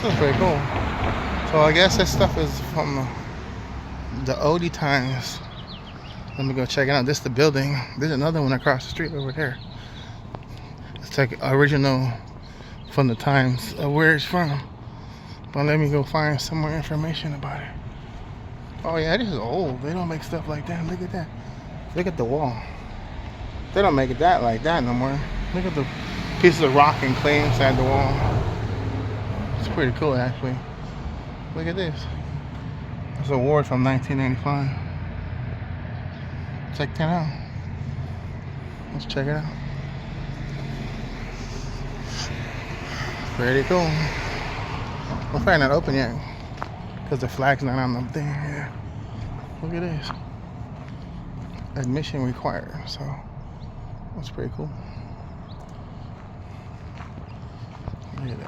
That's pretty cool. So I guess this stuff is from the oldie times. Let me go check it out. This is the building. There's another one across the street over there. It's like original from the times of where it's from. But let me go find some more information about it. Oh yeah, this is old. They don't make stuff like that. Look at that. Look at the wall. They don't make it that like that no more. Look at the pieces of rock and clay inside the wall. It's pretty cool actually. Look at this. It's an award from 1995. Check that out. Let's check it out. Pretty cool. I'm probably not open yet because the flag's not on the thing. Yeah. Look at this. Admission required. So that's pretty cool. Look at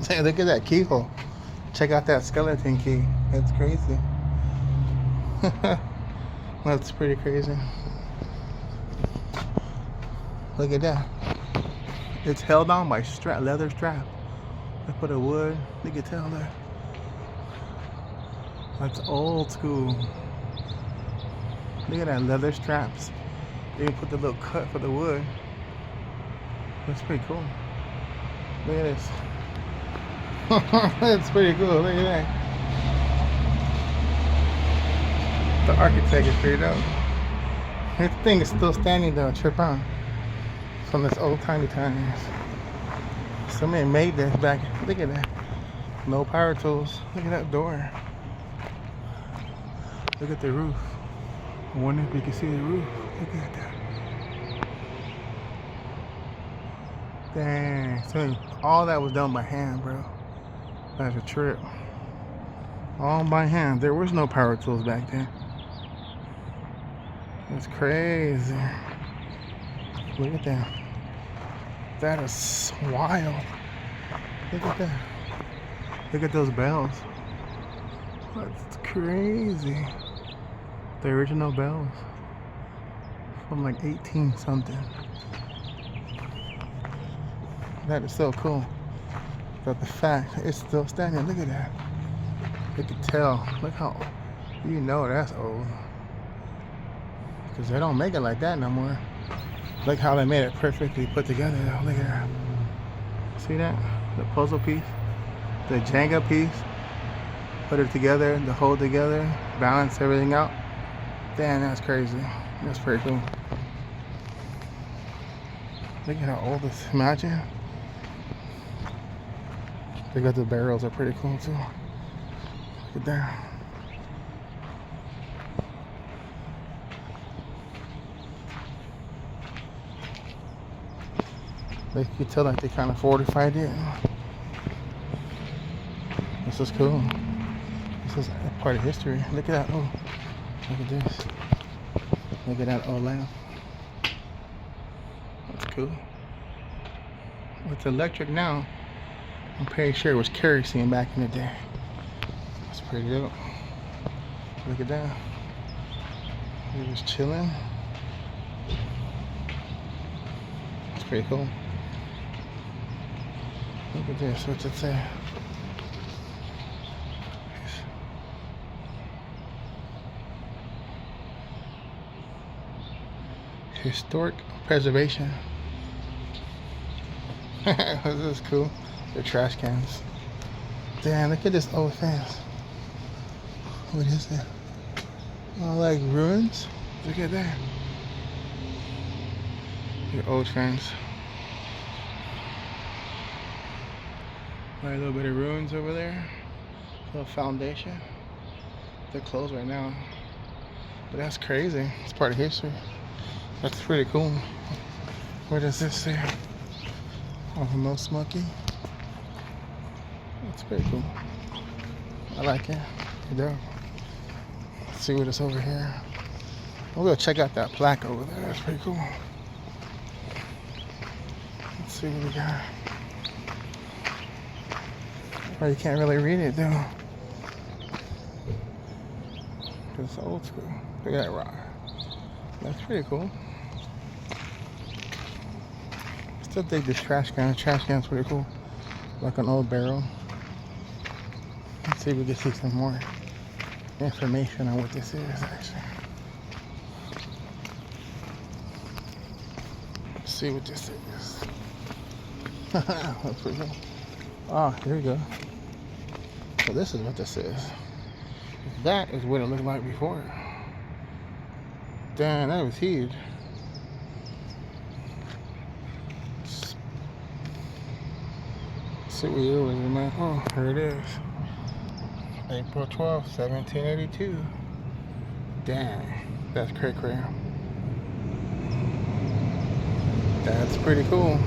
that. Look at that keyhole. Check out that skeleton key. That's crazy. That's pretty crazy. Look at that. It's held on by leather strap. They put a wood. You can tell that. That's old school. Look at that leather straps. They can put the little cut for the wood. That's pretty cool. Look at this. That's pretty cool. Look at that. The architect is pretty dope. This thing is still standing though. Trip on. From this old timey times. Somebody made this back. Look at that. No power tools. Look at that door. Look at the roof. I wonder if you can see the roof. Look at that. Dang. So all that was done by hand, bro. That's a trip. All by hand. There was no power tools back then. That's crazy. Look at that. That is wild. Look at that. Look at those bells. That's crazy. The original bells. From like 18 something. That is so cool. But the fact it's still standing. Look at that. You can tell. Look how, you know that's old. Because they don't make it like that no more. Look how they made it perfectly put together though. Look at that. See that? The puzzle piece. The Jenga piece. Put it together, to hold together, balance everything out. Damn, that's crazy. That's pretty cool. Look at how old this, imagine. They got the barrels are pretty cool too. Look at that. You can tell that they kind of fortified it. This is cool. This is a part of history. Look at that. Oh, look at this. Look at that old lamp. That's cool. It's electric now. I'm pretty sure it was kerosene back in the day. That's pretty dope. Look at that. He was chilling. It's pretty cool. Look at this. What's it say? Historic preservation. This is cool. They're trash cans. Damn, look at this old fence. What is that? Oh, like ruins? Look at that. Your old fence. Like a little bit of ruins over there. A little foundation. They're closed right now. But that's crazy. It's part of history. That's pretty cool. What does this say? Oh, no smoking. That's pretty cool. I like it. Let's see what is over here. We'll go check out that plaque over there. That's pretty cool. Let's see what we got. Well, you can't really read it though. It's old school. Look at that rock. That's pretty cool. Still dig this trash can. The trash can's pretty cool. Like an old barrel. Let's see if we can see some more information on what this is actually. Let's see what this is. That's pretty cool. Oh, here we go. So this is what this is. That is what it looked like before. Damn, that was huge. Let's see what year was it, man? Oh, here it is. April 12th, 1782. Damn, that's crazy. That's pretty cool.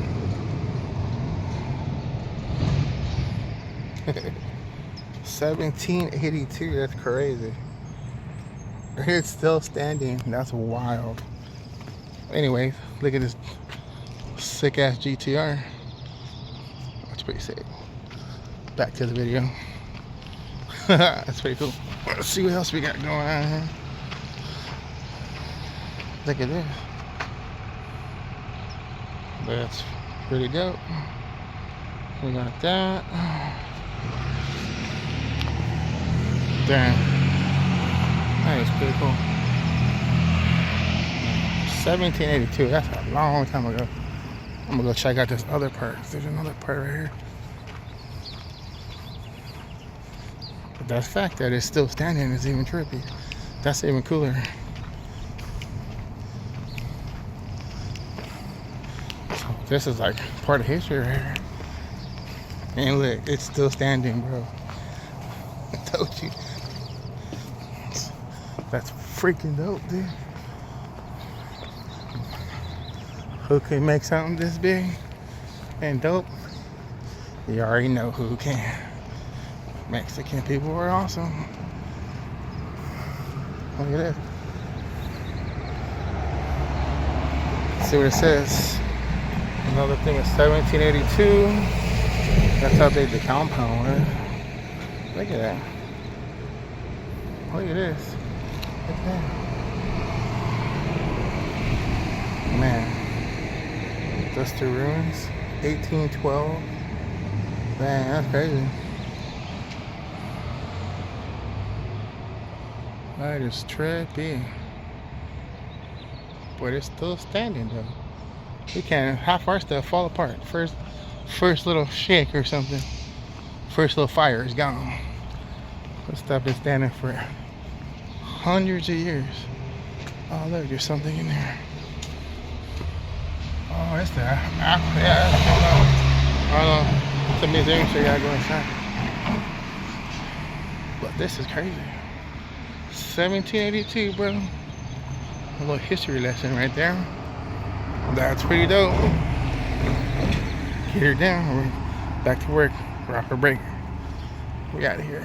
1782, that's crazy. It's still standing. That's wild. Anyways, look at this sick ass GTR. That's pretty sick. Back to the video. That's pretty cool. Let's see what else we got going on here. Look at this. That's pretty dope. We got that. Damn. That is pretty cool. 1782. That's a long time ago. I'm gonna go check out this other part. There's another part right here. But that fact that it's still standing is even trippy. That's even cooler. So this is like part of history right here. And look, it's still standing, bro. I told you. That's freaking dope, dude. Who can make something this big and dope? You already know who can. Mexican people are awesome. Look at this. See what it says. Another thing is 1782. That's how big the compound was. Look at that. Look at this. Look at that. Man. Dusty Ruins. 1812. Man, that's crazy. That is trippy. But it's still standing though. We can't, half our stuff fall apart. First little shake or something. First little fire is gone. This stuff is standing for hundreds of years. Oh look, there's something in there. Oh, it's there. Yeah, I don't know. It's a museum, so you gotta go inside. But this is crazy. 1782, bro. A little history lesson right there. That's pretty dope. Get her down. We're back to work. Rock or break. We out of here.